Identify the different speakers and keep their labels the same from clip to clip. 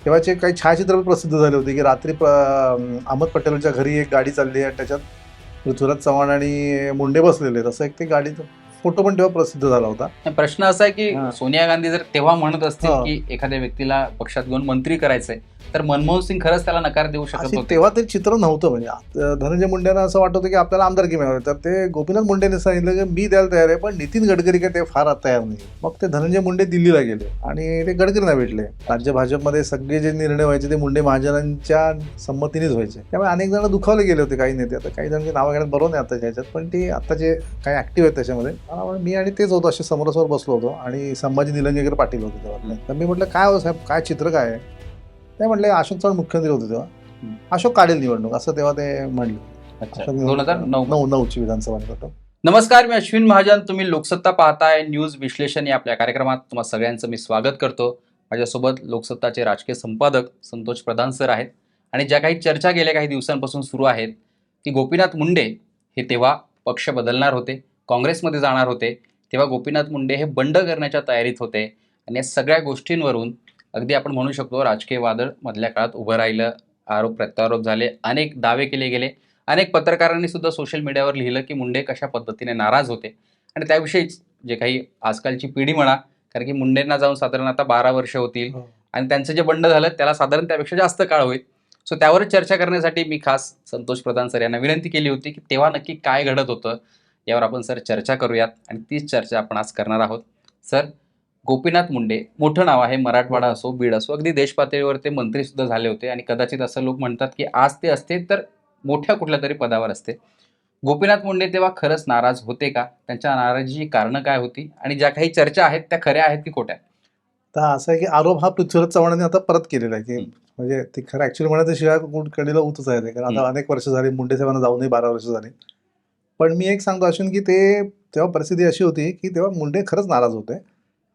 Speaker 1: तेव्हाचे काही छायाचित्र प्रसिद्ध झाले होते की रात्री अहमद पटेलच्या घरी एक गाडी चालली आहे, त्याच्यात पृथ्वीराज चव्हाण आणि मुंडे बसलेले आहेत. असं एक ते गाडीचा फोटो पण तेव्हा प्रसिद्ध झाला होता.
Speaker 2: प्रश्न असा आहे की
Speaker 1: हां.
Speaker 2: सोनिया गांधी जर तेव्हा म्हणत असतील
Speaker 1: हां.
Speaker 2: की एखाद्या व्यक्तीला पक्षात घेऊन मंत्री करायचंय, तर मनमोहन सिंग खरंच त्याला नकार देऊ शकत
Speaker 1: अशी
Speaker 2: होते.
Speaker 1: तेव्हा ते चित्र नव्हतं. म्हणजे धनंजय मुंडेंना असं वाटत होतं की आपल्याला आमदारकी मिळावी, तर ते गोपीनाथ मुंडेंनी सांगितलं की मी द्यायला तयार आहे, पण नितीन गडकरी काय ते फार तयार नाही. मग ते धनंजय मुंडे दिल्लीला गेले आणि ते गडकरींना भेटले. राज्य भाजपमध्ये सगळे जे निर्णय व्हायचे ते मुंडे महाजनांच्या संमतीनेच व्हायचे. त्यामुळे अनेक जण दुखावले गेले होते, काही नेते. आता काही जणांची नावं घेण्यात बरोबर नाही आताच्या ह्याच्यात, पण ते आता जे काही ऍक्टिव्ह आहेत त्याच्यामध्ये मला वाटतं मी आणि तेच होतो, असे समोरासमोर बसलो होतो आणि संभाजी निलंगेकर पाटील होते तेव्हा. तर मी म्हटलं काय हो साहेब, काय चित्र काय आहे? ते म्हटले अशोक चव्हाण मुख्यमंत्री होते तेव्हा, अशोक काढेल निवडणूक, असं तेव्हा ते म्हणले.
Speaker 2: अच्छा,
Speaker 1: अशोक
Speaker 2: 2009.
Speaker 1: 9ची विधानसभा निवडणूक.
Speaker 2: नमस्कार, मी अश्विन महाजन. तुम्ही लोकसत्ता पाहताय. न्यूज विश्लेषण या आपल्या कार्यक्रमात तुम्हा सगळ्यांचं मी स्वागत करतो. माझ्यासोबत लोकसत्ताचे राजकीय संपादक संतोष प्रधान सर आहेत आणि ज्या काही चर्चा गेल्या काही दिवसांपासून सुरू आहेत की गोपीनाथ मुंडे हे तेव्हा पक्ष बदलणार होते, काँग्रेसमध्ये जाणार होते. तेव्हा गोपीनाथ मुंडे हे बंड करण्याच्या तयारीत होते आणि या सगळ्या गोष्टींवरून अगदी आपण म्हणू शकतो राजकीय वादळ मधल्या काळात उभं राहिलं. आरोप प्रत्यारोप झाले, अनेक दावे केले गेले. अनेक पत्रकारांनी सुद्धा सोशल मीडियावर लिहिलं की मुंडे कशा पद्धतीने नाराज होते आणि त्याविषयीच जे काही आजकालची पिढी म्हणा, कारण की मुंडेंना जाऊन साधारण आता 12 वर्ष होतील आणि त्यांचं जे बंड झालं त्याला साधारण त्यापेक्षा जास्त काळ होईल. सो त्यावरच चर्चा करण्यासाठी मी खास संतोष प्रधान सर यांना विनंती केली होती की तेव्हा नक्की काय घडत होतं यावर आपण सर चर्चा करूयात आणि तीच चर्चा आपण आज करणार आहोत. सर, गोपीनाथ मुंडे मोठं नाव आहे. मराठवाडा असो, बीड असो, अगदी देश पातळीवर ते मंत्री सुद्धा झाले होते आणि कदाचित असं लोक म्हणतात की आज ते असते तर मोठ्या कुठल्या तरी पदावर असते. गोपीनाथ मुंडे तेव्हा खरंच नाराज होते का? त्यांच्या नाराजीची कारणं काय होती आणि ज्या काही चर्चा आहेत त्या खऱ्या आहेत की खोट्या?
Speaker 1: तर असं आहे की आरोप हा पृथ्वीराज चव्हाणांनी आता परत केलेला आहे, की म्हणजे ते खरं ऍक्च्युअली म्हणायचं शिवाय कडीला उतच आहे ते, कारण आता अनेक वर्ष झाली मुंडे साहेबांना जाऊनही 12 वर्ष झाली. पण मी एक सांगतो अश्विन की ते तेव्हा परिस्थिती अशी होती की तेव्हा मुंडे खरंच नाराज होते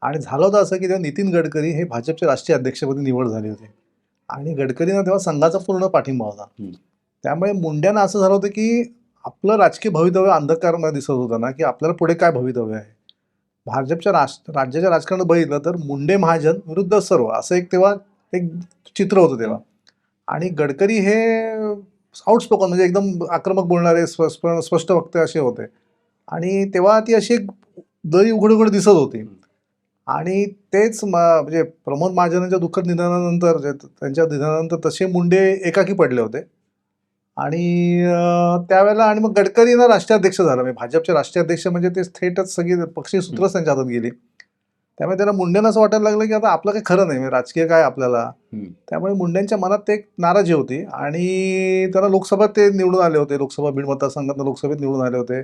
Speaker 1: आणि झालं होतं असं की तेव्हा नितीन गडकरी हे भाजपचे राष्ट्रीय अध्यक्षपदी निवड झाली होती आणि गडकरींना तेव्हा संघाचा पूर्ण पाठिंबा होता. त्यामुळे मुंड्यांना असं झालं होतं की आपलं राजकीय भवितव्य अंधकारमध्ये दिसत होतं ना, की आपल्याला पुढे काय भवितव्य आहे. भाजपच्या राज्याच्या राजकारणात बघितलं तर मुंडे महाजन विरुद्ध सर्व असं एक तेव्हा एक चित्र होतं तेव्हा. आणि गडकरी हे आउटस्पोकन म्हणजे एकदम आक्रमक बोलणारे, स्पष्ट वक्ते असे होते आणि तेव्हा ती अशी एक दरी उघड उघड दिसत होती. आणि तेच म्हणजे प्रमोद महाजनांच्या दुःखद निधनानंतर त्यांच्या निधनानंतर तसे मुंडे एकाकी पडले होते आणि त्यावेळेला आणि मग गडकरींना राष्ट्रीय अध्यक्ष झाला. म्हणजे भाजपचे राष्ट्रीय अध्यक्ष म्हणजे ते थेटच सगळी पक्षीय सूत्रच त्यांच्या हातात गेली. त्यामुळे त्यांना मुंडेंना असं वाटायला लागलं की आता आपलं काही खरं नाही, म्हणजे राजकीय काय आपल्याला. त्यामुळे मुंडेंच्या मनात ते एक नाराजी होती आणि त्यांना लोकसभेत ते निवडून आले होते. लोकसभा बीड मतदारसंघात लोकसभेत निवडून आले होते.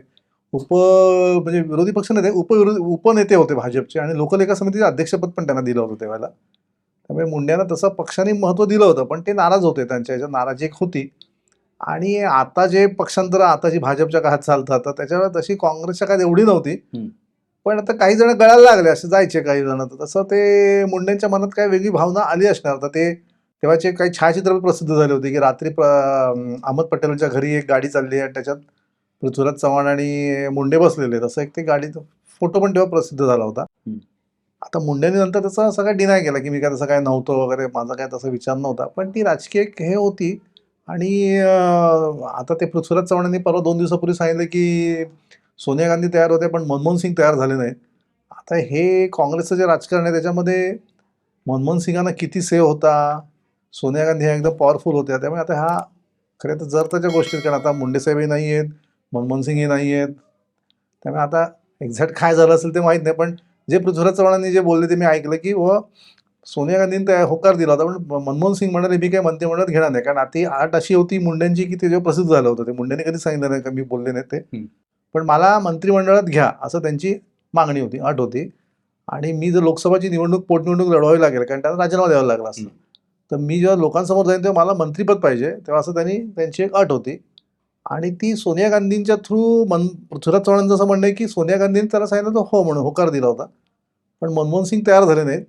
Speaker 1: म्हणजे विरोधी पक्ष नेते, उपनेते होते भाजपचे आणि लोकलेखा समितीचे अध्यक्षपद पण त्यांना दिलं होतं त्यावेळेला. त्यामुळे मुंड्यांना तसं पक्षाने महत्त्व दिलं होतं, पण ते नाराज होते. त्यांच्या ह्याच्यात नाराजी एक होती. आणि आता जे पक्षांतर आता जी भाजपच्या काळात चालतात तर त्याच्यावर तशी काँग्रेसच्या काळात एवढी नव्हती. पण आता काही जण गळायला लागले, असे जायचे काही जण. तर तसं ते मुंडेंच्या मनात काय वेगळी भावना आली असणार. तर ते तेव्हाचे काही छायाचित्र प्रसिद्ध झाले होते की रात्री अहमद पटेलच्या घरी एक गाडी चालली आहे, त्याच्यात पृथ्वीराज चव्हाण आणि मुंडे बसलेले आहेत. असं एक ते गाडीचा फोटो पण तेव्हा प्रसिद्ध झाला होता. आता मुंडेंनी नंतर त्याचा सगळा डिनाय केला की मी काय तसं काय नव्हतं वगैरे, माझा काय तसा विचार नव्हता. पण ती राजकीय हे होती. आणि आता ते पृथ्वीराज चव्हाणांनी परवा 2 दिवसापूर्वी सांगितलं की सोनिया गांधी तयार होते पण मनमोहन सिंग तयार झाले नाहीत. आता हे काँग्रेसचं जे राजकारण आहे त्याच्यामध्ये मनमोहन सिंगांना किती सेव होता, सोनिया गांधी ह्या एकदम पॉवरफुल होत्या. त्यामुळे आता ह्या खरं तर जर त्याच्या गोष्टी, कारण आता मुंडे साहेबही नाही आहेत, मनमोहन सिंगही नाही आहेत. त्यामुळे आता एक्झॅक्ट काय झालं असेल ते माहीत नाही. पण जे पृथ्वीराज चव्हाणांनी जे बोलले ते मी ऐकलं की सोनिया गांधींनी त्या होकार दिला होता, पण मनमोहन सिंग म्हणाले मी काय मंत्रिमंडळात घेणार नाही. कारण ती अट अशी होती मुंडेंची की ते जेव्हा प्रसिद्ध झालं होतं, ते मुंडेंनी कधी सांगितलं नाही का मी बोलले नाही ते. पण मला मंत्रिमंडळात घ्या असं त्यांची मागणी होती, अट होती. आणि मी जर लोकसभाची निवडणूक पोटनिवडणूक लढवावी लागेल, कारण त्यांना राजीनामा द्यावा लागला असतं. तर मी जेव्हा लोकांसमोर जाईन तेव्हा मला मंत्रिपद पाहिजे, तेव्हा असं त्यांची एक अट होती. आणि ती सोनिया गांधींच्या थ्रू पृथ्वीराज चव्हाणांचं असं म्हणणं आहे की सोनिया गांधींनी त्याला सांगितलं तर हो म्हणून होकार दिला होता. पण मनमोहन सिंग तयार झाले नाहीत.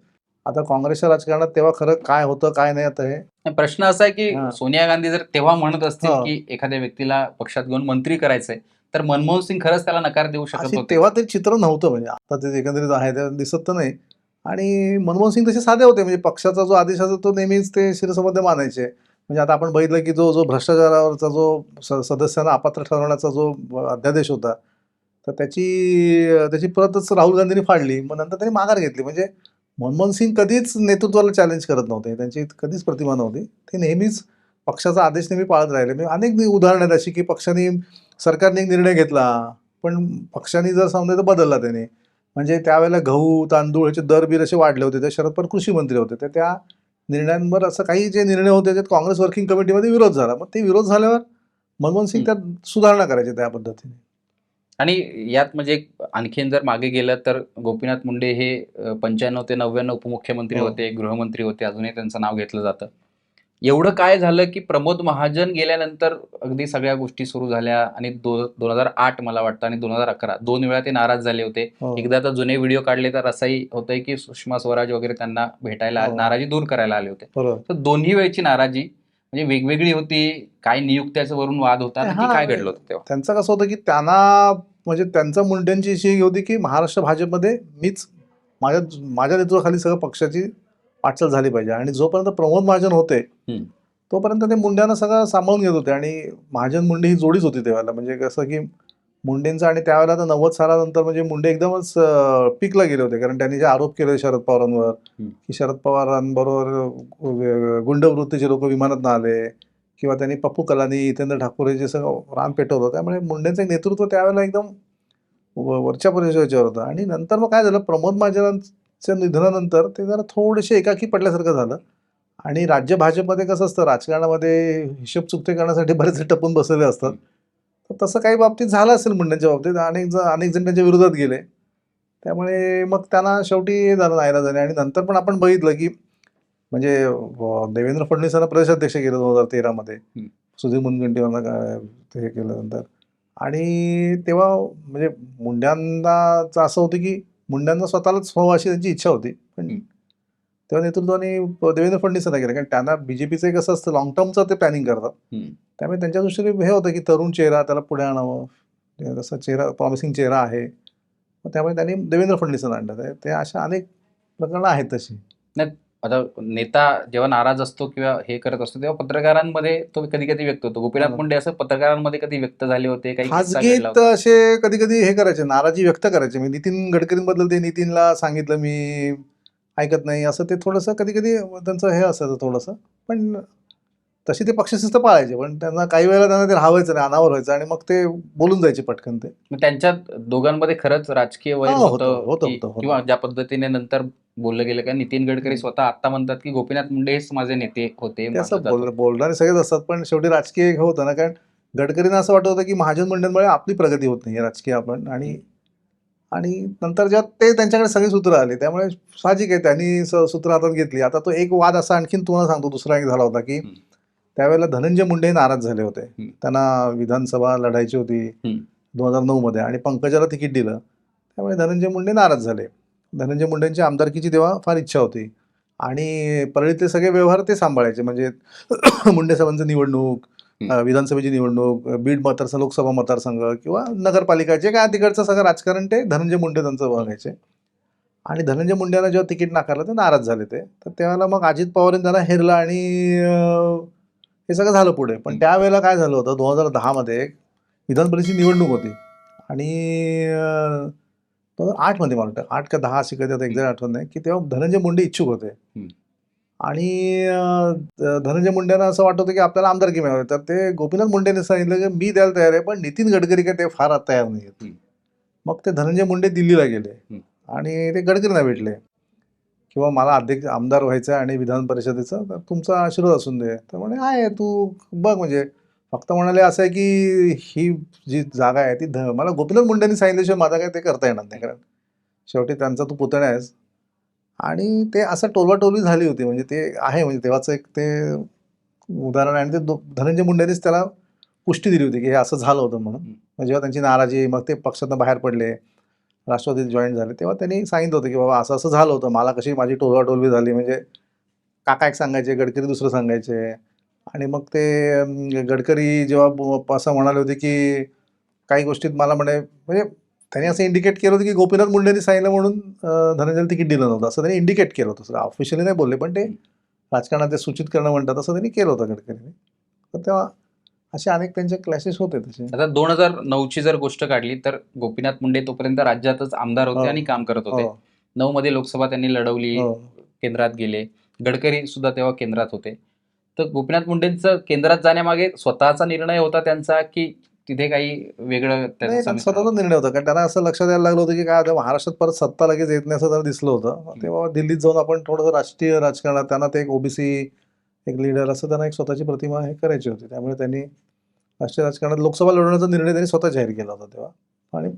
Speaker 1: आता काँग्रेसच्या राजकारणात तेव्हा खरं काय होतं काय नाही आता हे
Speaker 2: प्रश्न असा आहे की सोनिया गांधी जर तेव्हा म्हणत असतील की एखाद्या व्यक्तीला पक्षात घेऊन मंत्री करायचंय, तर मनमोहन सिंग खरंच त्याला नकार देऊ शकत
Speaker 1: अशी
Speaker 2: होते.
Speaker 1: तेव्हा ते चित्र नव्हतं. म्हणजे आता ते एकंदरीत आहे ते दिसत तर नाही. आणि मनमोहन सिंग तसे साधे होते, म्हणजे पक्षाचा जो आदेश असेल तो नेहमीच ते शिरसंबंध मानायचे. म्हणजे आता आपण बघितलं की जो जो भ्रष्टाचारावरचा जो सदस्यांना अपात्र ठरवण्याचा जो अध्यादेश होता, तर त्याची प्रतच राहुल गांधींनी फाडली. मग नंतर त्यांनी माघार घेतली. म्हणजे मनमोहन सिंग कधीच नेतृत्वाला चॅलेंज करत नव्हते. त्यांची कधीच प्रतिमा नव्हती. ते नेहमीच पक्षाचा आदेश नेहमी पाळत राहिले. म्हणजे अनेक उदाहरणं आहेत अशी, की सरकारने एक निर्णय घेतला, पण पक्षाने जर समजा तर बदलला त्याने. म्हणजे त्यावेळेला गहू, तांदूळ ह्याचे दर-बीर असे वाढले होते. ते शरद पवार कृषी मंत्री होते. तर त्या निर्णयांवर असं काही जे निर्णय होते त्यात काँग्रेस वर्किंग कमिटीमध्ये विरोध झाला. मग ते विरोध झाल्यावर मनमोहन सिंग त्यात सुधारणा करायचे त्या पद्धतीने.
Speaker 2: आणि यात म्हणजे आणखीन जर मागे गेलं तर गोपीनाथ मुंडे हे 95 ते 99 उपमुख्यमंत्री
Speaker 1: हो.
Speaker 2: होते, गृहमंत्री होते, अजूनही त्यांचं नाव घेतलं जातं. एवढं काय झालं की प्रमोद महाजन गेल्यानंतर अगदी सगळ्या गोष्टी सुरू झाल्या आणि 2008 मला वाटतं आणि 2011 दोन वेळा ते नाराज झाले होते.
Speaker 1: हो.
Speaker 2: एकदा तर जुने व्हिडिओ काढले तर असंही होतंय की सुषमा स्वराज वगैरे त्यांना भेटायला
Speaker 1: हो.
Speaker 2: नाराजी दूर करायला आले होते.
Speaker 1: बरोबर.
Speaker 2: तर दोन्ही वेळची नाराजी म्हणजे वेगवेगळी होती. काय नियुक्त्याचं वरून वाद होता,
Speaker 1: नाही,
Speaker 2: नक्की
Speaker 1: हां,
Speaker 2: काय
Speaker 1: म्हणजे
Speaker 2: घडलं होतं तेव्हा?
Speaker 1: त्यांचं कसं होतं, की म्हणजे त्यांचा मुंडेंची अशी होती, की महाराष्ट्र भाजपमध्ये माझ्या माझ्या नेतृत्वाखाली सगळं पक्षाची वाटचाल झाली पाहिजे आणि जोपर्यंत प्रमोद महाजन होते,
Speaker 2: हं.
Speaker 1: तोपर्यंत ते मुंड्यांना सगळं सांभाळून घेत होते आणि महाजन मुंडे ही जोडीच होती त्यावेळेला. म्हणजे कसं, की मुंडेंचं आणि त्यावेळेला तर 90 सालानंतर म्हणजे मुंडे एकदमच पीकला गेले होते. कारण त्यांनी जे आरोप केले शरद पवारांवर,
Speaker 2: हं.
Speaker 1: की शरद पवारांबरोबर गुंडवृत्तीचे लोक विमानातनं आले किंवा त्यांनी पप्पू कलानी, हितेंद्र ठाकूर जे सगळं रान पेटवलं. त्यामुळे मुंडेंचं नेतृत्व त्यावेळेला एकदम वरच्या परिचयावर होतं आणि नंतर मग काय झालं, प्रमोद महाजनांच्या निधनानंतर ते जरा थोडेसे एकाकी पडल्यासारखं झालं आणि राज्य भाजपमध्ये कसं असतं, राजकारणामध्ये हिशोब चुकते करण्यासाठी बरेचसे टपून बसलेले असतात. तर तसं काही बाबतीत झालं असेल मुंडेंच्या बाबतीत. अनेक जण त्यांच्या विरोधात गेले. त्यामुळे मग त्यांना शेवटी हे झालं नाईलाजाने आणि नंतर पण आपण बघितलं, की म्हणजे देवेंद्र फडणवीसांना प्रदेशाध्यक्ष केलं 2013 मध्ये.
Speaker 2: हं.
Speaker 1: सुधीर मुनगंटीवारला ते हे केलं नंतर आणि तेव्हा म्हणजे मुंड्यांचं असं होतं, की मुंड्यांना स्वतःलाच व्हावं अशी त्यांची इच्छा होती. पण
Speaker 2: हं.
Speaker 1: तेव्हा नेतृत्वाने देवेंद्र फडणवीसांना केलं. कारण त्यांना बीजेपीचं कसं असतं, लाँग टर्मचं ते प्लॅनिंग करतात.
Speaker 2: हं.
Speaker 1: त्यामुळे त्यांच्या दृष्टीने हे होतं, की तरुण चेहरा त्याला पुढे आणावं. तसा चेहरा प्रॉमिसिंग चेहरा आहे. मग त्यामुळे त्यांनी देवेंद्र फडणवीसांना आणलं. ते अशा अनेक प्रकरणं आहेत तशी.
Speaker 2: नाही, आता नेता जेव्हा नाराज असतो किंवा हे करत असतो तेव्हा पत्रकारांमध्ये तो कधी-कधी व्यक्त होतो. गोपीनाथ मुंडे असं पत्रकारांमध्ये कधी व्यक्त झाले होते? काही किस्सा घडला
Speaker 1: खाजगीत
Speaker 2: होता?
Speaker 1: असे कधी-कधी हे करायचे, नाराजी व्यक्त करायचे. मी नितीन गडकरींबद्दल ते नितीनला सांगितलं मी ऐकत नाही, असं ते थोडंसं कधी-कधी त्यांचं हे असायचं थोडंसं. पण तशी ते पक्षशिस्त पाळायचे. पण त्यांना काही वेळेला त्यांना ते राहावायचं नाही, अनावर व्हायचं आणि मग ते बोलून जायचे पटकन ते.
Speaker 2: मग त्यांच्यात दोघांमध्ये खरंच राजकीय वैर
Speaker 1: हां, होतं,
Speaker 2: होतं
Speaker 1: होतं,
Speaker 2: की
Speaker 1: होतं,
Speaker 2: किंवा
Speaker 1: होतं.
Speaker 2: ज्या पद्धतीने नंतर बोललं गेलं का नितीन गडकरी
Speaker 1: हं.
Speaker 2: स्वतः आता म्हणतात की गोपीनाथ मुंडे हेच माझे नेते होते,
Speaker 1: ते
Speaker 2: मानलं
Speaker 1: असं
Speaker 2: जात होतं.
Speaker 1: बोलणारे सगळेच असतात, पण शेवटी राजकीय हे होतं ना, कारण गडकरींना असं वाटत होतं, की महाजन मंडळामुळे आपली प्रगती होत नाही राजकीय आपण आणि आणि नंतर जेव्हा ते त्यांच्याकडे सगळी सूत्र आली, त्यामुळे साहजिक आहे त्यांनी सूत्र हातात घेतली. आता तो एक वाद असा आणखीन तुम्हाला सांगतो, दुसरा एक झाला होता, की
Speaker 2: हं.
Speaker 1: त्यावेळेला धनंजय मुंडे हे नाराज झाले होते.
Speaker 2: हं.
Speaker 1: त्यांना विधानसभा लढायची होती
Speaker 2: हं.
Speaker 1: 2009 मध्ये आणि पंकजाला तिकीट दिलं. त्यामुळे धनंजय मुंडे नाराज झाले. धनंजय मुंडेंची आमदारकीची तेव्हा फार इच्छा होती आणि परळीतले सगळे व्यवहार ते सांभाळायचे. म्हणजे मुंडे साहेबांची निवडणूक,
Speaker 2: हं.
Speaker 1: विधानसभेची निवडणूक, बीड लोकसभा मतदारसंघ किंवा नगरपालिका जे काय तिकडचं सगळं राजकारण ते धनंजय मुंडे त्यांचं बघायचे. आणि धनंजय मुंडेंना जेव्हा तिकीट नाकारलं तर नाराज झाले ते. तर त्यावेळेला मग अजित पवारांनी त्यांना हेरलं आणि हे सगळं झालं पुढे. पण
Speaker 2: हं.
Speaker 1: त्यावेळेला काय झालं होतं 2010 मध्ये विधान परिषदेची निवडणूक होती आणि 2008 मध्ये मला वाटतं 8 का 10 अशी कधी आता एक्झॅक्ट आठवत नाही, की तेव्हा धनंजय मुंडे इच्छुक होते.
Speaker 2: हं.
Speaker 1: आणि धनंजय मुंडेंना असं वाटत होतं, की आपल्याला आमदारकी मिळावी. तर ते गोपीनाथ मुंडेंनी सांगितलं, की मी द्यायला तयार आहे, पण नितीन गडकरी काय ते फार तयार नाहीयेत.
Speaker 2: हं.
Speaker 1: मग ते धनंजय मुंडे दिल्लीला गेले
Speaker 2: हं.
Speaker 1: आणि ते गडकरींना भेटले किंवा मला आमदार व्हायचं आहे आणि विधान परिषदेचं तर तुमचा आशीर्वाद असून दे. तर म्हणे आहे तू बघ म्हणजे फक्त म्हणाले असं आहे, की ही जी जागा आहे ती मला गोपीनाथ मुंडेंनी सांगितल्याशिवाय माझा काय ते करता येणार नाही. कारण शेवटी त्यांचा तू पुतण्या आहेस. आणि ते असं टोलवाटोलवी झाली होती. म्हणजे ते आहे म्हणजे तेव्हाचं एक ते उदाहरण आहे आणि ते धनंजय मुंडेंनीच त्याला पुष्टी दिली होती, की हे असं झालं होतं म्हणून. मग जेव्हा त्यांची नाराजी मग ते पक्षातनं बाहेर पडले, राष्ट्रवादीत जॉइन झाले, तेव्हा त्यांनी सांगितलं होतं, की बाबा असं-असं झालं होतं. मला कशी माझी टोलवाटोलवी झाली म्हणजे काका एक सांगायचे, गडकरी दुसरं सांगायचे आणि मग ते गडकरी जेव्हा असं म्हणाले होते, की काही गोष्टीत मला म्हणजे त्यांनी असं इंडिकेट केलं होतं की गोपीनाथ मुंडेंनी सांगितलं म्हणून धनंजयला तिकीट दिलं नव्हतं असं त्यांनी इंडिकेट केलं होतं. ऑफिशियली नाही बोलले, पण ते राजकारणात ते सूचित करणं म्हणतात असं त्यांनी केलं होतं गडकरींनी. तर तेव्हा असे अनेक त्यांचे क्लॅशेस होते तसे.
Speaker 2: आता 2009ची जर गोष्ट काढली तर गोपीनाथ मुंडे तोपर्यंत राज्यातच आमदार होते
Speaker 1: हो.
Speaker 2: आणि काम करत होते.
Speaker 1: हो
Speaker 2: 9 मध्ये लोकसभा त्यांनी लढवली,
Speaker 1: हो
Speaker 2: केंद्रात गेले. गडकरी सुद्धा तेव्हा केंद्रात होते. तर गोपीनाथ मुंडेंचं केंद्रात जाण्यामागे स्वतःचा निर्णय होता त्यांचा, की तिथे काही वेगळं त्याचं
Speaker 1: नाही, त्यांचा
Speaker 2: समीकरण
Speaker 1: स्वतःचा
Speaker 2: होतं?
Speaker 1: निर्णय होता. कारण त्यांना असं लक्षात यायला लागलं होतं की काय आता महाराष्ट्रात परत सत्ता लगेच येत नाही असं त्यांना दिसलं होतं. तेव्हा दिल्लीत जाऊन आपण थोडंसं राष्ट्रीय राजकारणात त्यांना ते एक ओबीसी एक लीडर असं त्यांना एक स्वतःची प्रतिमा हे करायची होती. त्यामुळे त्यांनी राष्ट्रीय राजकारणात लोकसभा लढवण्याचा निर्णय त्यांनी स्वतः जाहीर केला होता तेव्हा. आणि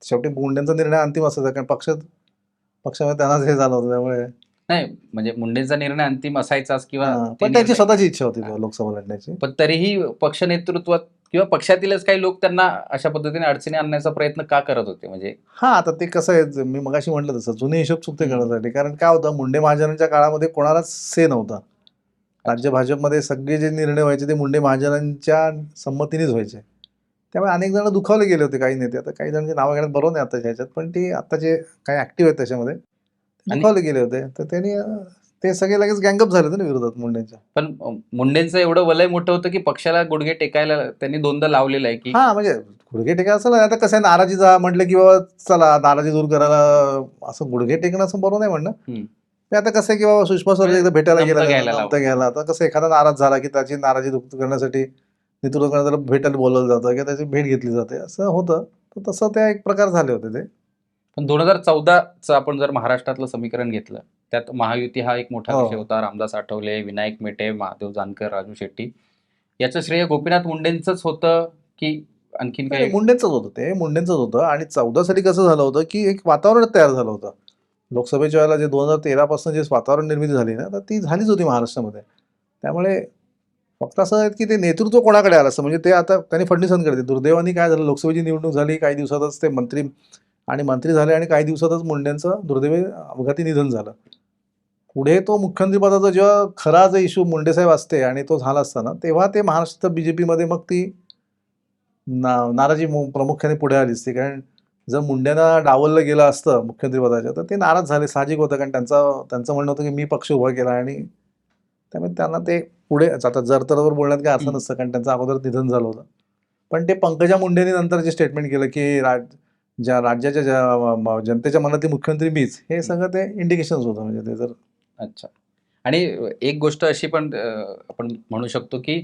Speaker 1: शेवटी मुंडेंचा निर्णय अंतिम असायचा, कारण पक्षामध्ये त्यांनाच हे झालं होतं त्यामुळे.
Speaker 2: नाही, म्हणजे मुंडेंचा निर्णय अंतिम असायचाच किंवा ते
Speaker 1: पण त्यांची
Speaker 2: निर्णय,
Speaker 1: स्वतःची इच्छा होती तेव्हा लोकसभा लढण्याची.
Speaker 2: पण तरीही पक्ष नेतृत्वात किंवा पक्षातीलच काही लोक त्यांना अशा पद्धतीने अडचणी आणण्याचा प्रयत्न का करत होते? म्हणजे
Speaker 1: आता ते कसं आहे, मी मगाशी म्हटलं तसं जुने हिशोब चुकते करण्यासाठी. कारण काय होतं, मुंडे महाजनांच्या काळामध्ये कोणालाच से नव्हता. राज्य भाजपमध्ये सगळे जे निर्णय व्हायचे ते मुंडे महाजनांच्या संमतीनेच व्हायचे. त्यामुळे अनेक जण दुखावले गेले होते काही नेते. आता काही जणांची नावं घेण्यात बरोबर नाही आताच्या ह्याच्यात, पण ते आत्ताचे काही ऍक्टिव्ह आहेत त्याच्यामध्ये
Speaker 2: आणि
Speaker 1: दुखावले गेले होते. तर त्यांनी ते सगळे लगेच गँगअप झाले होते ना विरोधात मुंडेंच्या.
Speaker 2: पण मुंडेंचं एवढं वलय मोठं होतं की पक्षाला गुडघे टेकायला त्यांनी दोनदा लावलेलं आहे, की
Speaker 1: म्हणजे गुडघे टेका असं नाही. आता कसं आहे, नाराजी जा म्हटलं की बाबा चला नाराजी दूर करायला असं गुडघे टेकणं असं बरोबर नाही म्हणणं. ते आता कसं आहे की बाबा सुषमा स्वराज एकदा भेटायला
Speaker 2: नमतं
Speaker 1: गेला,
Speaker 2: घ्यायला
Speaker 1: नमतं घ्यायला. आता कसं एखादा नाराज झाला की त्याची नाराजी दूर करण्यासाठी नेतृत्व करण्याला भेटायला बोलवलं जातं किंवा त्याची भेट घेतली जाते असं होतं. तर तसं ते एक प्रकार झाले होते ते.
Speaker 2: पण 2014चं आपण जर महाराष्ट्रातलं समीकरण घेतलं, त्यात महायुती हा एक मोठा
Speaker 1: हो.
Speaker 2: विषय होता. रामदास आठवले, विनायक मेटे, महादेव जानकर, राजू शेट्टी. याचं श्रेय गोपीनाथ मुंडेंचंच होतं की आणखीन
Speaker 1: नाही,
Speaker 2: काही?
Speaker 1: मुंडेंचंच होतं ते, मुंडेंचंच होतं. आणि 14 साठी कसं झालं होतं की एक वातावरण तयार झालं होतं. लोकसभेच्या वेळेला जे 2013 पासून जे वातावरण निर्मिती झाली ना, तर ती झालीच होती महाराष्ट्रामध्ये. त्यामुळे फक्त असं आहे की ते नेतृत्व कोणाकडे आलं असं, म्हणजे ते आता त्यांनी फडणवीसांकडे. दुर्दैवाने काय झालं, लोकसभेची निवडणूक झाली, काही दिवसातच ते मंत्री झाले आणि काही दिवसातच मुंडेंचं दुर्दैवी अपघाती निधन झालं. पुढे तो मुख्यमंत्रीपदाचा जेव्हा खरा जो इश्यू मुंडेसाहेब असते आणि तो झाला असताना, तेव्हा ते महाराष्ट्र बीजेपीमध्ये मग ती नाराजी प्रामुख्याने पुढे आली असती. कारण जर मुंड्यांना डावललं गेलं असतं मुख्यमंत्रीपदाच्या, तर ते नाराज झाले, साहजिक होतं. कारण त्यांचं म्हणणं होतं की मी पक्ष उभा केला आणि त्यामुळे त्यांना ते पुढे आता जर-तरवर बोलण्यात काही अर्थ नसतं, कारण त्यांचं अगोदर निधन झालं होतं. पण ते पंकजा मुंडेंनी नंतर जे स्टेटमेंट केलं की ज्या राज्याच्या जनतेच्या मनातील मुख्यमंत्री मीच, हे सगळं ते इंडिकेशन्स होतं. म्हणजे ते जर
Speaker 2: अच्छा. आणि एक गोष्ट अशी पण आपण म्हणू शकतो की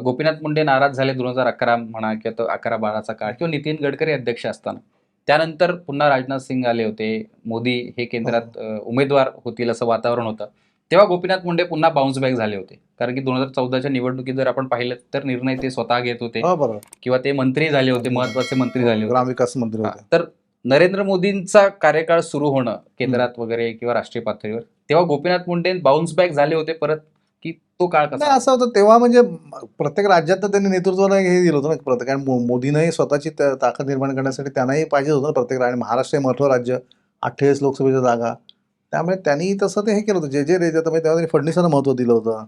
Speaker 2: गोपीनाथ मुंडे नाराज झाले 2011 म्हणा किंवा तो 11-12चा काळ किंवा नितीन गडकरी अध्यक्ष असताना. त्यानंतर पुन्हा राजनाथ सिंग आले होते. मोदी हे केंद्रात उमेदवार होतील असं वातावरण होतं. तेव्हा गोपीनाथ मुंडे पुन्हा बाउन्स बॅक झाले होते. कारण की 2014च्या निवडणुकीत जर आपण पाहिलं तर निर्णय ते स्वतः घेत होते
Speaker 1: बरोबर.
Speaker 2: किंवा ते मंत्री झाले होते, महत्वाचे मंत्री झाले होते.
Speaker 1: ग्रामविकास मंत्री
Speaker 2: हां,
Speaker 1: होते.
Speaker 2: तर नरेंद्र मोदींचा कार्यकाळ सुरू होणं केंद्रात वगैरे किंवा राष्ट्रीय पातळीवर, तेव्हा गोपीनाथ मुंडे बाउन्स बॅक झाले होते परत, की तो काळ कसा?
Speaker 1: नाही, असं होतं तेव्हा. म्हणजे प्रत्येक राज्यात तर त्यांनी नेतृत्वाला हे दिलं होतं ना प्रत्येक. कारण मोदींनाही स्वतःची ताकद निर्माण करण्यासाठी त्यांनाही पाहिजे होतं ना प्रत्येक. आणि महाराष्ट्र हे महत्त्वाचं राज्य, 28 लोकसभेच्या जागा. त्यामुळे त्यांनी तसं ते हे केलं होतं. जे तेव्हा त्यांनी फडणवीसांना महत्त्व दिलं होतं.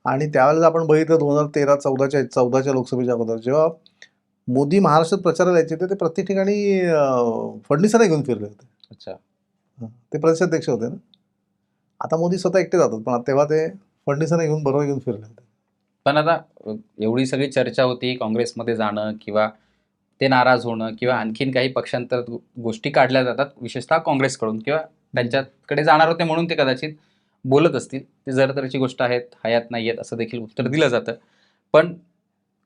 Speaker 1: आणि त्यावेळेला आपण बघितलं 2013-14च्या लोकसभेच्या अगोदर जेव्हा मोदी महाराष्ट्रात प्रचाराला यायचे, तर ते प्रत्येक ठिकाणी फडणवीसांना घेऊन फिरले होते.
Speaker 2: अच्छा.
Speaker 1: ते प्रदेशाध्यक्ष होते ना. आता मोदी स्वतः एकटे जातात, पण तेव्हा ते फडणवीसांना बरोबर घेऊन फिरले होते.
Speaker 2: पण आता एवढी सगळी चर्चा होती काँग्रेसमध्ये जाणं किंवा ते नाराज होणं किंवा आणखीन काही पक्षांतर्गत गोष्टी काढल्या जातात, विशेषतः काँग्रेसकडून किंवा त्यांच्याकडे जाणार होते म्हणून ते कदाचित बोलत असतील. ते जरतरची गोष्ट आहेत, हयात नाही आहेत असं देखील उत्तर दिलं जातं. पण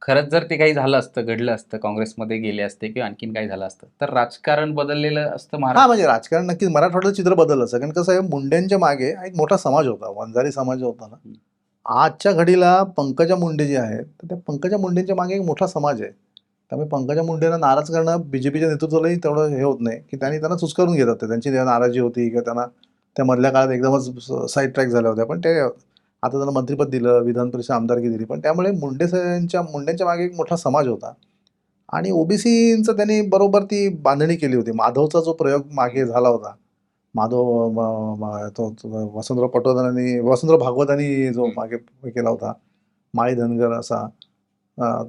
Speaker 2: खरंच जर ते काही झालं असतं, घडलं असतं, काँग्रेसमध्ये गेले असते किंवा आणखीन काही झालं असतं, तर राजकारण बदललेलं असतं महाराष्ट्र.
Speaker 1: म्हणजे राजकारण नक्कीच मराठवाड्याचं चित्र बदललं असं. कारण कसं आहे, मुंडेंच्या मागे एक मोठा समाज होता, वंजारी समाज जो होता ना. आजच्या घडीला पंकजा मुंडे जे आहेत, तर त्या पंकजा मुंडेंच्या मागे एक मोठा समाज आहे. त्यामुळे पंकजा मुंडेंना नाराज करणं बीजेपीच्या नेतृत्वालाही तेवढं हे होत नाही, की त्यांना चुचकारून घेतात ते. त्यांची नाराजी होती किंवा त्यांना त्या मधल्या काळात एकदमच साईड ट्रॅक झाल्या होत्या. पण ते आता त्यांना मंत्रिपद दिलं, विधान परिषद आमदारकी दिली. पण त्यामुळे मुंडेंच्या मागे एक मोठा समाज होता. आणि ओबीसीचं त्यांनी बरोबर ती बांधणी केली होती. माधवचा जो प्रयोग मागे झाला होता, माधव वसंतराव भागवतांनी जो मागे केला होता, माळी धनगर असा,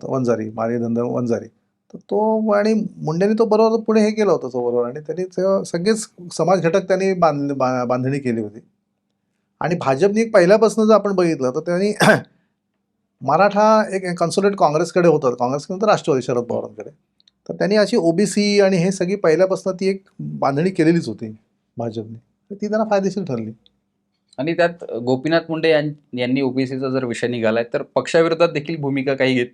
Speaker 1: वंजारी, माळी धनगर वंजारी. तर तो आणि मुंडेंनी तो बरोबर पुढे हे केलं होतं तो बरोबर, आणि त्यांनी सगळेच समाज घटक त्यांनी बांधणी केली होती. आणि भाजपने एक पहिल्यापासून जर आपण बघितलं तर त्यांनी मराठा एक कन्सोलिडेट काँग्रेसकडे होतं, काँग्रेसनंतर राष्ट्रवादी शरद पवारांकडे. तर त्यांनी अशी ओबीसी आणि हे सगळी पहिल्यापासून ती एक बांधणी केलेलीच होती भाजपने, तर ती त्यांना फायदेशीर ठरली.
Speaker 2: आणि त्यात गोपीनाथ मुंडे यांनी ओबीसीचा जर विषय निघालाय तर पक्षाविरोधात देखील भूमिका काही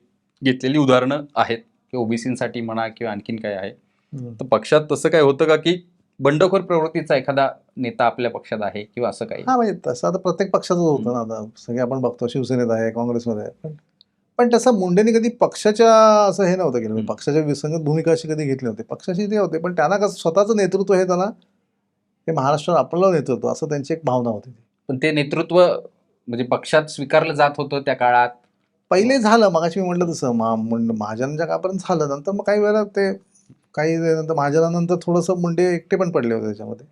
Speaker 2: घेतलेली उदाहरणं आहेत, की ओबीसीसाठी म्हणा किंवा आणखीन काय आहे. तर पक्षात तसं काय होतं का, की बंडखोर प्रवृत्तीचा एखादा नेता आपल्या पक्षात आहे किंवा असं काही?
Speaker 1: हा, म्हणजे तसं आता प्रत्येक पक्षाचं होतं ना, आता सगळे आपण बघतो शिवसेनेत आहे, काँग्रेसमध्ये आहे, पण पण तसं मुंडेंनी कधी पक्षाच्या असं हे नव्हतं केलं, म्हणजे पक्षाच्या विसंगत भूमिका अशी कधी घेतली नव्हती. पक्षाशी ते होते, पण त्यांना कसं स्वतःचं नेतृत्व हे त्यांना, हे महाराष्ट्रात आपलं नेतृत्व असं त्यांची एक भावना होती.
Speaker 2: पण ते नेतृत्व म्हणजे पक्षात स्वीकारलं जात होतं त्या काळात.
Speaker 1: पहिले झालं, मगाशी मी म्हटलं तसं महाजनांच्या काळापर्यंत झालं, नंतर मग काही वेळेला ते काही नंतर महाजनानंतर थोडंसं मुंडे एकटे पण पडले होते त्याच्यामध्ये.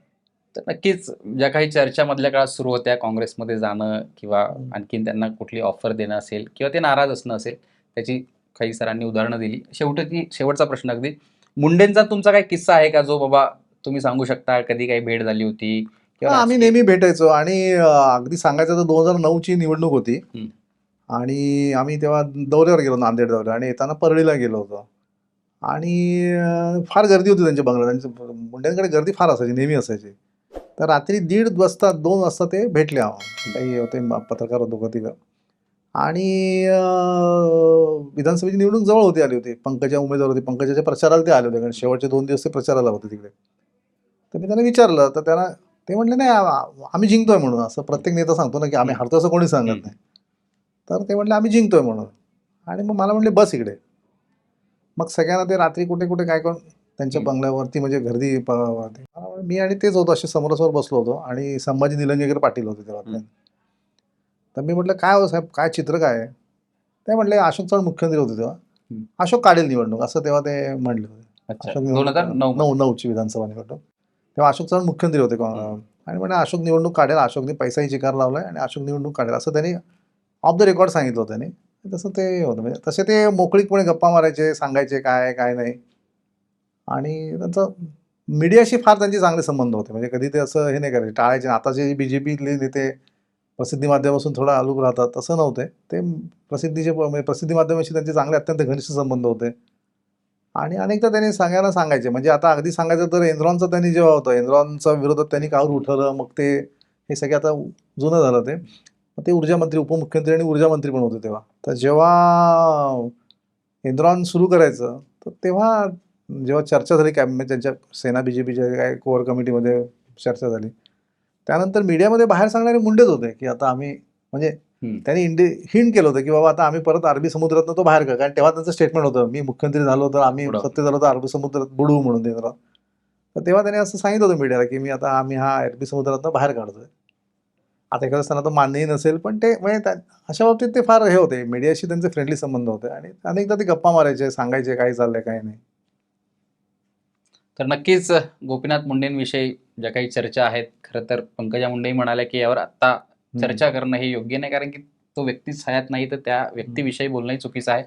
Speaker 2: तर नक्कीच ज्या काही चर्चा मधल्या काळात सुरू होत्या, काँग्रेसमध्ये जाणं किंवा आणखीन त्यांना कुठली ऑफर देणं असेल किंवा ते नाराज असणं असेल, त्याची काही सरांनी उदाहरणं दिली. शेवटचा प्रश्न अगदी, मुंडेंचा तुमचा काही किस्सा आहे का, जो बाबा तुम्ही सांगू शकता, कधी काही भेट झाली होती किंवा
Speaker 1: आम्ही नेहमी भेटायचो, आणि अगदी सांगायचं तर 2009ची निवडणूक होती, आणि आम्ही तेव्हा दौऱ्यावर गेलो, नांदेड दौऱ्यावर, आणि येताना परळीला गेलो होतो. आणि फार गर्दी होती त्यांच्या बंगल्यात, त्यांच्या मुंड्यांकडे गर्दी फार असायची, नेहमी असायची. तर रात्री 1:30 वाजता 2 वाजता ते भेटले आम्हाला, काही होते पत्रकार होतो कधी का. आणि विधानसभेची निवडणूक जवळ होती, आली होती, पंकजा उमेदवार होती, पंकजाच्या प्रचाराला ते आले होते, कारण शेवटचे 2 दिवस ते प्रचाराला होते तिकडे. तर मी त्यांना विचारलं, तर त्यांना ते म्हटले, नाही आम्ही जिंकतोय म्हणून. असं प्रत्येक नेता सांगतो ना, की आम्ही हरतो, असं कोणी सांगत नाही. तर ते म्हटले आम्ही जिंकतोय म्हणून. आणि मग मला म्हटले बस इकडे. मग सगळ्यांना ते रात्री कुठे कुठे काय करून त्यांच्या बंगल्यावरती, म्हणजे गर्दी मी आणि तेच होतो, असे समोरासमोर बसलो होतो, आणि संभाजी निलंगेकर पाटील होते तेव्हा. तर मी म्हटलं काय हो साहेब, काय चित्र काय आहे? ते म्हटले अशोक चव्हाण मुख्यमंत्री होते तेव्हा, अशोक काढेल निवडणूक, असं तेव्हा ते म्हणले होते. अशोक 2009ची विधानसभा निवडणूक, तेव्हा अशोक चव्हाण मुख्यमंत्री होते. आणि म्हणजे अशोक निवडणूक काढेल, अशोकने पैसाही चिकार लावलाय, आणि अशोक निवडणूक काढेल, असं त्यांनी ऑफ द रेकॉर्ड सांगितलं होतं त्यांनी. तसं ते होतं, म्हणजे तसे ते मोकळीकपणे गप्पा मारायचे, सांगायचे काय काय नाही. आणि त्यांचं मीडियाशी फार त्यांचे चांगले संबंध होते, म्हणजे कधी ते असं हे नाही करायचे, टाळायचे. आता जे बीजेपीतले नेते प्रसिद्धी माध्यमापासून थोडा अलूक राहतात, तसं नव्हते ते. म्हणजे प्रसिद्धी माध्यमाशी त्यांचे चांगले अत्यंत घनिष्ठ संबंध होते. आणि अनेकदा त्यांनी सगळ्यांना सांगायचे, म्हणजे आता अगदी सांगायचं तर एनरॉनचं त्यांनी जेव्हा होतं, एनरॉनच्या विरोधात त्यांनी कावर उठवलं, मग ते हे सगळे आता जुनं झालं ते. मग ते ऊर्जा मंत्री, उपमुख्यमंत्री आणि ऊर्जा मंत्री पण होते तेव्हा. तर जेव्हा एनरॉन सुरू करायचं, तर तेव्हा जेव्हा चर्चा झाली कॅबिनेट, त्यांच्या सेना बीजेपीच्या काय कोअर कमिटीमध्ये चर्चा झाली, त्यानंतर मीडियामध्ये बाहेर सांगणारे मुंडेच होते, की आता आम्ही, म्हणजे त्यांनी हिंट केलं होतं, की बाबा आता आम्ही परत अरबी समुद्रातनं तो बाहेर का, कारण तेव्हा त्यांचं स्टेटमेंट होतं, मी मुख्यमंत्री झालो तर आम्ही सत्तेत झालो तर अरबी समुद्रात बुडवू म्हणून एनरॉन. तर तेव्हा त्यांनी असं सांगितलं होतं मीडियाला, की आम्ही हा अरबी समुद्रातनं बाहेर काढतोय. आता एखाद्या स्थानात तर मान्यही नसेल, पण ते म्हणजे अशा बाबतीत ते फार हे होते, मीडियाशी त्यांचे फ्रेंडली संबंध होते, आणि अनेकदा ते गप्पा मारायचे, सांगायचे काय चाललंय काय नाही.
Speaker 2: तर नक्कीच गोपीनाथ मुंडेंविषयी ज्या काही चर्चा आहेत, खरं तर पंकजा मुंडे म्हणाल्या, की यावर आत्ता चर्चा करणं हे योग्य नाही, कारण की तो व्यक्तीच हयात नाही, तर त्या व्यक्तीविषयी बोलणंही चुकीचं आहे.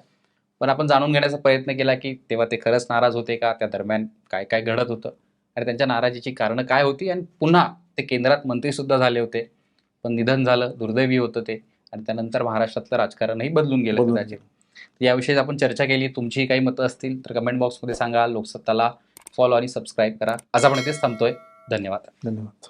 Speaker 2: पण आपण जाणून घेण्याचा प्रयत्न केला, की तेव्हा ते खरंच नाराज होते का, त्या दरम्यान काय काय घडत होतं, आणि त्यांच्या नाराजीची कारणं काय होती, आणि पुन्हा ते केंद्रात मंत्रीसुद्धा झाले होते, पण निधन झालं, दुर्दैवी होतं ते, आणि त्यानंतर महाराष्ट्रातलं राजकारणही बदलून गेलं कदाचित. याविषयी आपण चर्चा केली. तुमचीही काही मतं असतील तर कमेंट बॉक्समध्ये सांगा. लोकसत्ताला फॉलो आणि सबस्क्राईब करा. आज आपण इथेच थांबतोय. धन्यवाद.